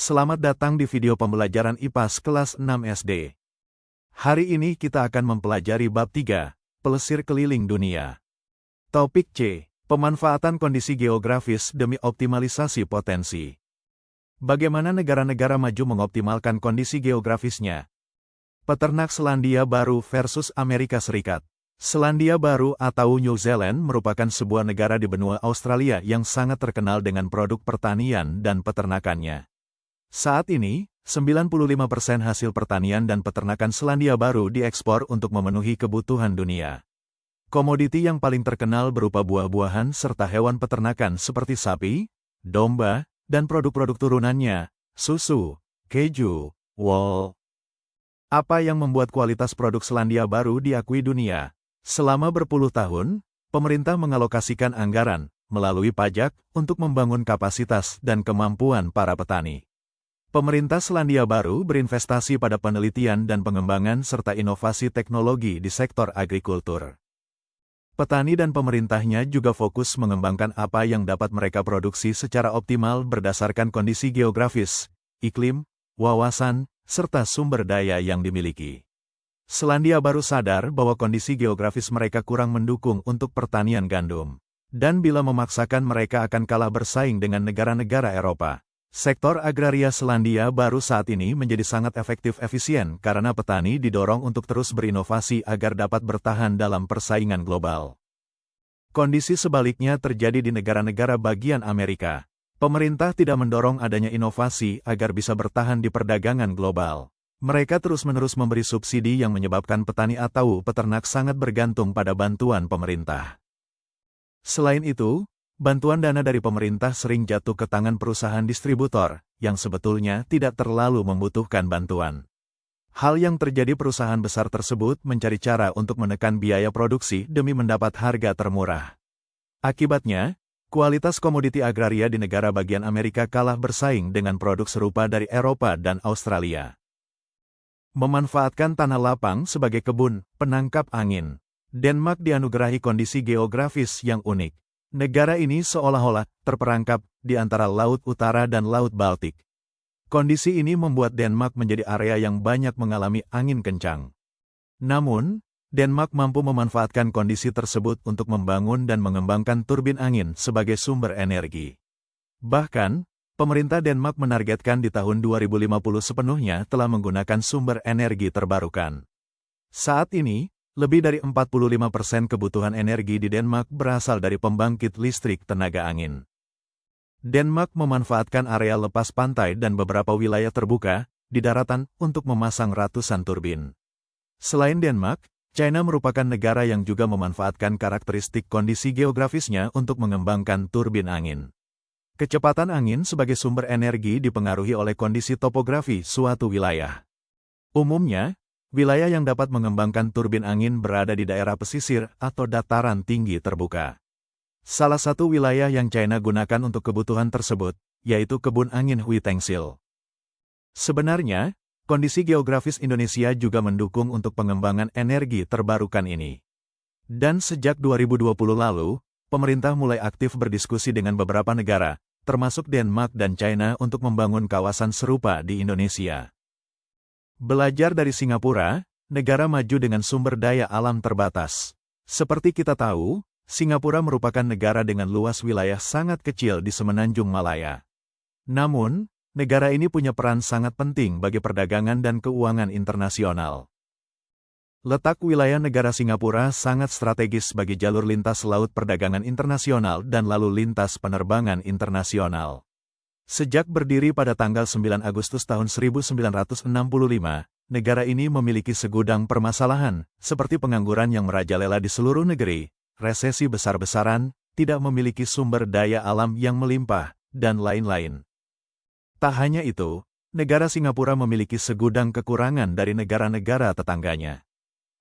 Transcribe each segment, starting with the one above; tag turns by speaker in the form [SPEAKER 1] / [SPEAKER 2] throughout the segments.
[SPEAKER 1] Selamat datang di video pembelajaran IPAS kelas 6 SD. Hari ini kita akan mempelajari bab 3, Pelesir Keliling Dunia. Topik C, Pemanfaatan Kondisi Geografis demi Optimalisasi Potensi. Bagaimana negara-negara maju mengoptimalkan kondisi geografisnya? Peternak Selandia Baru versus Amerika Serikat. Selandia Baru atau New Zealand merupakan sebuah negara di benua Australia yang sangat terkenal dengan produk pertanian dan peternakannya. Saat ini, 95% hasil pertanian dan peternakan Selandia Baru diekspor untuk memenuhi kebutuhan dunia. Komoditi yang paling terkenal berupa buah-buahan serta hewan peternakan seperti sapi, domba, dan produk-produk turunannya, susu, keju, wool. Apa yang membuat kualitas produk Selandia Baru diakui dunia? Selama berpuluh tahun, pemerintah mengalokasikan anggaran, melalui pajak, untuk membangun kapasitas dan kemampuan para petani. Pemerintah Selandia Baru berinvestasi pada penelitian dan pengembangan serta inovasi teknologi di sektor agrikultur. Petani dan pemerintahnya juga fokus mengembangkan apa yang dapat mereka produksi secara optimal berdasarkan kondisi geografis, iklim, wawasan, serta sumber daya yang dimiliki. Selandia Baru sadar bahwa kondisi geografis mereka kurang mendukung untuk pertanian gandum. Dan bila memaksakan mereka akan kalah bersaing dengan negara-negara Eropa. Sektor agraria Selandia Baru saat ini menjadi sangat efektif-efisien karena petani didorong untuk terus berinovasi agar dapat bertahan dalam persaingan global. Kondisi sebaliknya terjadi di negara-negara bagian Amerika. Pemerintah tidak mendorong adanya inovasi agar bisa bertahan di perdagangan global. Mereka terus-menerus memberi subsidi yang menyebabkan petani atau peternak sangat bergantung pada bantuan pemerintah. Selain itu, bantuan dana dari pemerintah sering jatuh ke tangan perusahaan distributor, yang sebetulnya tidak terlalu membutuhkan bantuan. Hal yang terjadi perusahaan besar tersebut mencari cara untuk menekan biaya produksi demi mendapat harga termurah. Akibatnya, kualitas komoditi agraria di negara bagian Amerika kalah bersaing dengan produk serupa dari Eropa dan Australia. Memanfaatkan tanah lapang sebagai kebun, penangkap angin. Denmark dianugerahi kondisi geografis yang unik. Negara ini seolah-olah terperangkap di antara Laut Utara dan Laut Baltik. Kondisi ini membuat Denmark menjadi area yang banyak mengalami angin kencang. Namun, Denmark mampu memanfaatkan kondisi tersebut untuk membangun dan mengembangkan turbin angin sebagai sumber energi. Bahkan, pemerintah Denmark menargetkan di tahun 2050 sepenuhnya telah menggunakan sumber energi terbarukan. Saat ini, lebih dari 45% kebutuhan energi di Denmark berasal dari pembangkit listrik tenaga angin. Denmark memanfaatkan area lepas pantai dan beberapa wilayah terbuka di daratan untuk memasang ratusan turbin. Selain Denmark, China merupakan negara yang juga memanfaatkan karakteristik kondisi geografisnya untuk mengembangkan turbin angin. Kecepatan angin sebagai sumber energi dipengaruhi oleh kondisi topografi suatu wilayah. Umumnya, wilayah yang dapat mengembangkan turbin angin berada di daerah pesisir atau dataran tinggi terbuka. Salah satu wilayah yang China gunakan untuk kebutuhan tersebut, yaitu kebun angin Huitengsil. Sebenarnya, kondisi geografis Indonesia juga mendukung untuk pengembangan energi terbarukan ini. Dan sejak 2020 lalu, pemerintah mulai aktif berdiskusi dengan beberapa negara, termasuk Denmark dan China untuk membangun kawasan serupa di Indonesia. Belajar dari Singapura, negara maju dengan sumber daya alam terbatas. Seperti kita tahu, Singapura merupakan negara dengan luas wilayah sangat kecil di semenanjung Malaya. Namun, negara ini punya peran sangat penting bagi perdagangan dan keuangan internasional. Letak wilayah negara Singapura sangat strategis bagi jalur lintas laut perdagangan internasional dan lalu lintas penerbangan internasional. Sejak berdiri pada tanggal 9 Agustus tahun 1965, negara ini memiliki segudang permasalahan, seperti pengangguran yang merajalela di seluruh negeri, resesi besar-besaran, tidak memiliki sumber daya alam yang melimpah, dan lain-lain. Tak hanya itu, negara Singapura memiliki segudang kekurangan dari negara-negara tetangganya.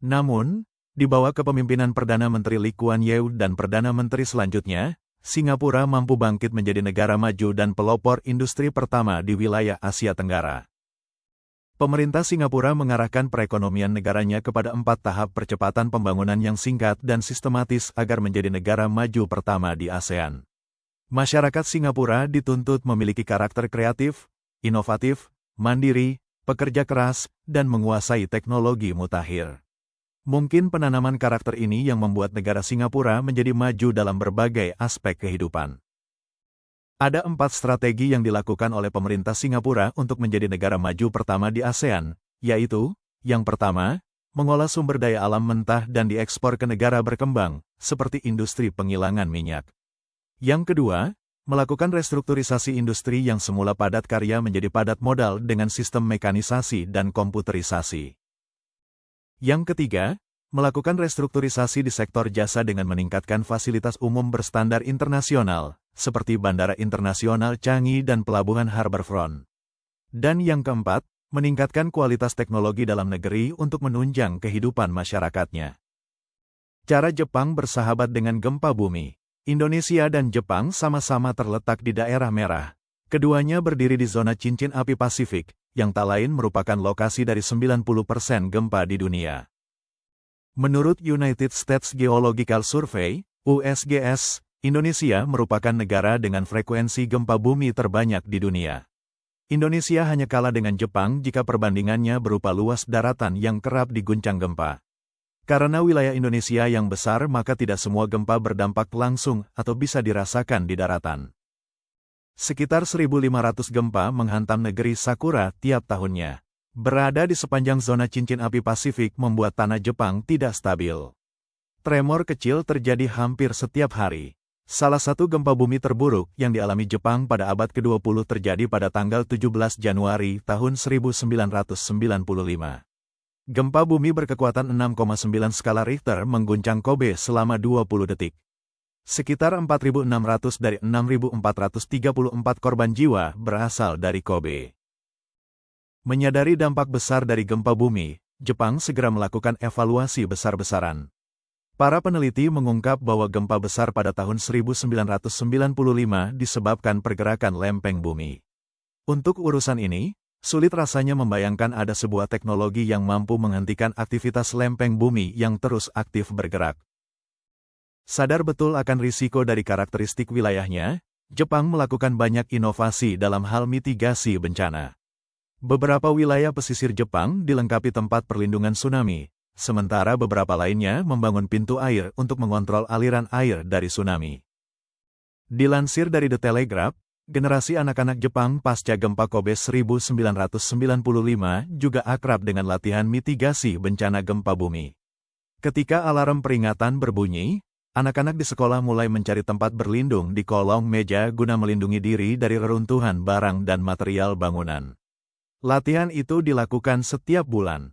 [SPEAKER 1] Namun, di bawah kepemimpinan Perdana Menteri Lee Kuan Yew dan Perdana Menteri selanjutnya, Singapura mampu bangkit menjadi negara maju dan pelopor industri pertama di wilayah Asia Tenggara. Pemerintah Singapura mengarahkan perekonomian negaranya kepada 4 tahap percepatan pembangunan yang singkat dan sistematis agar menjadi negara maju pertama di ASEAN. Masyarakat Singapura dituntut memiliki karakter kreatif, inovatif, mandiri, pekerja keras, dan menguasai teknologi mutakhir. Mungkin penanaman karakter ini yang membuat negara Singapura menjadi maju dalam berbagai aspek kehidupan. Ada 4 strategi yang dilakukan oleh pemerintah Singapura untuk menjadi negara maju pertama di ASEAN, yaitu, yang pertama, mengolah sumber daya alam mentah dan diekspor ke negara berkembang, seperti industri penggilingan minyak. Yang kedua, melakukan restrukturisasi industri yang semula padat karya menjadi padat modal dengan sistem mekanisasi dan komputerisasi. Yang ketiga, melakukan restrukturisasi di sektor jasa dengan meningkatkan fasilitas umum berstandar internasional, seperti Bandara Internasional Changi dan Pelabuhan Harbourfront. Dan yang keempat, meningkatkan kualitas teknologi dalam negeri untuk menunjang kehidupan masyarakatnya. Cara Jepang bersahabat dengan gempa bumi. Indonesia dan Jepang sama-sama terletak di daerah merah. Keduanya berdiri di zona cincin api Pasifik, yang tak lain merupakan lokasi dari 90% gempa di dunia. Menurut United States Geological Survey, USGS, Indonesia merupakan negara dengan frekuensi gempa bumi terbanyak di dunia. Indonesia hanya kalah dengan Jepang jika perbandingannya berupa luas daratan yang kerap diguncang gempa. Karena wilayah Indonesia yang besar, maka tidak semua gempa berdampak langsung atau bisa dirasakan di daratan. Sekitar 1.500 gempa menghantam negeri Sakura tiap tahunnya. Berada di sepanjang zona cincin api Pasifik membuat tanah Jepang tidak stabil. Tremor kecil terjadi hampir setiap hari. Salah satu gempa bumi terburuk yang dialami Jepang pada abad ke-20 terjadi pada tanggal 17 Januari tahun 1995. Gempa bumi berkekuatan 6,9 skala Richter mengguncang Kobe selama 20 detik. Sekitar 4.600 dari 6.434 korban jiwa berasal dari Kobe. Menyadari dampak besar dari gempa bumi, Jepang segera melakukan evaluasi besar-besaran. Para peneliti mengungkap bahwa gempa besar pada tahun 1995 disebabkan pergerakan lempeng bumi. Untuk urusan ini, sulit rasanya membayangkan ada sebuah teknologi yang mampu menghentikan aktivitas lempeng bumi yang terus aktif bergerak. Sadar betul akan risiko dari karakteristik wilayahnya, Jepang melakukan banyak inovasi dalam hal mitigasi bencana. Beberapa wilayah pesisir Jepang dilengkapi tempat perlindungan tsunami, sementara beberapa lainnya membangun pintu air untuk mengontrol aliran air dari tsunami. Dilansir dari The Telegraph, generasi anak-anak Jepang pasca gempa Kobe 1995 juga akrab dengan latihan mitigasi bencana gempa bumi. Ketika alarm peringatan berbunyi, anak-anak di sekolah mulai mencari tempat berlindung di kolong meja guna melindungi diri dari reruntuhan barang dan material bangunan. Latihan itu dilakukan setiap bulan.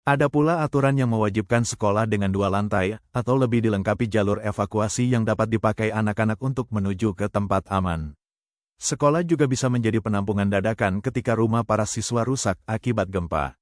[SPEAKER 1] Ada pula aturan yang mewajibkan sekolah dengan 2 lantai atau lebih dilengkapi jalur evakuasi yang dapat dipakai anak-anak untuk menuju ke tempat aman. Sekolah juga bisa menjadi penampungan dadakan ketika rumah para siswa rusak akibat gempa.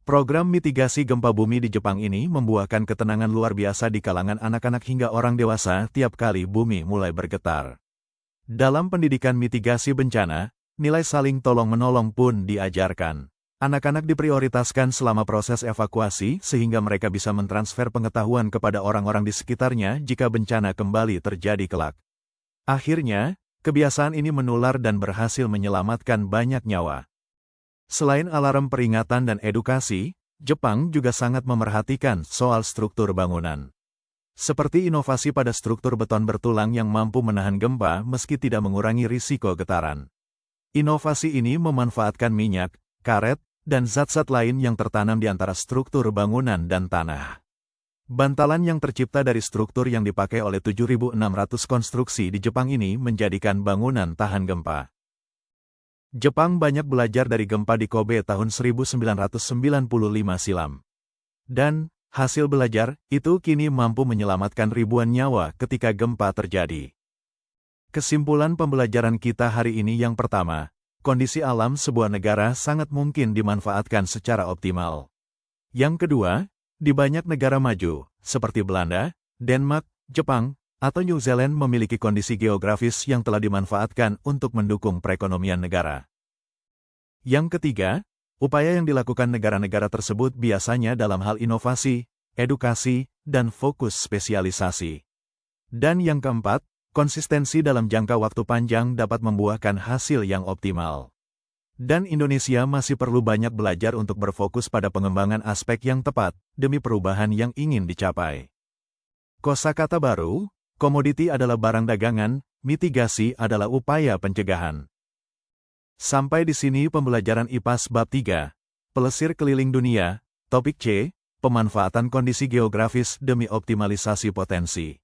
[SPEAKER 1] Program mitigasi gempa bumi di Jepang ini membuahkan ketenangan luar biasa di kalangan anak-anak hingga orang dewasa tiap kali bumi mulai bergetar. Dalam pendidikan mitigasi bencana, nilai saling tolong-menolong pun diajarkan. Anak-anak diprioritaskan selama proses evakuasi sehingga mereka bisa mentransfer pengetahuan kepada orang-orang di sekitarnya jika bencana kembali terjadi kelak. Akhirnya, kebiasaan ini menular dan berhasil menyelamatkan banyak nyawa. Selain alarm peringatan dan edukasi, Jepang juga sangat memerhatikan soal struktur bangunan. Seperti inovasi pada struktur beton bertulang yang mampu menahan gempa meski tidak mengurangi risiko getaran. Inovasi ini memanfaatkan minyak, karet, dan zat-zat lain yang tertanam di antara struktur bangunan dan tanah. Bantalan yang tercipta dari struktur yang dipakai oleh 7.600 konstruksi di Jepang ini menjadikan bangunan tahan gempa. Jepang banyak belajar dari gempa di Kobe tahun 1995 silam. Dan, hasil belajar itu kini mampu menyelamatkan ribuan nyawa ketika gempa terjadi. Kesimpulan pembelajaran kita hari ini yang pertama, kondisi alam sebuah negara sangat mungkin dimanfaatkan secara optimal. Yang kedua, di banyak negara maju, seperti Belanda, Denmark, Jepang, atau New Zealand memiliki kondisi geografis yang telah dimanfaatkan untuk mendukung perekonomian negara. Yang ketiga, upaya yang dilakukan negara-negara tersebut biasanya dalam hal inovasi, edukasi, dan fokus spesialisasi. Dan yang keempat, konsistensi dalam jangka waktu panjang dapat membuahkan hasil yang optimal. Dan Indonesia masih perlu banyak belajar untuk berfokus pada pengembangan aspek yang tepat demi perubahan yang ingin dicapai. Kosakata baru, komoditi adalah barang dagangan, mitigasi adalah upaya pencegahan. Sampai di sini pembelajaran IPAS Bab 3, Pelesir Keliling Dunia, Topik C, Pemanfaatan Kondisi Geografis demi Optimalisasi Potensi.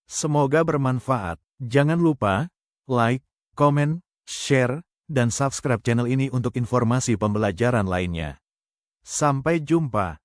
[SPEAKER 1] Semoga bermanfaat. Jangan lupa, like, komen, share, dan subscribe channel ini untuk informasi pembelajaran lainnya. Sampai jumpa.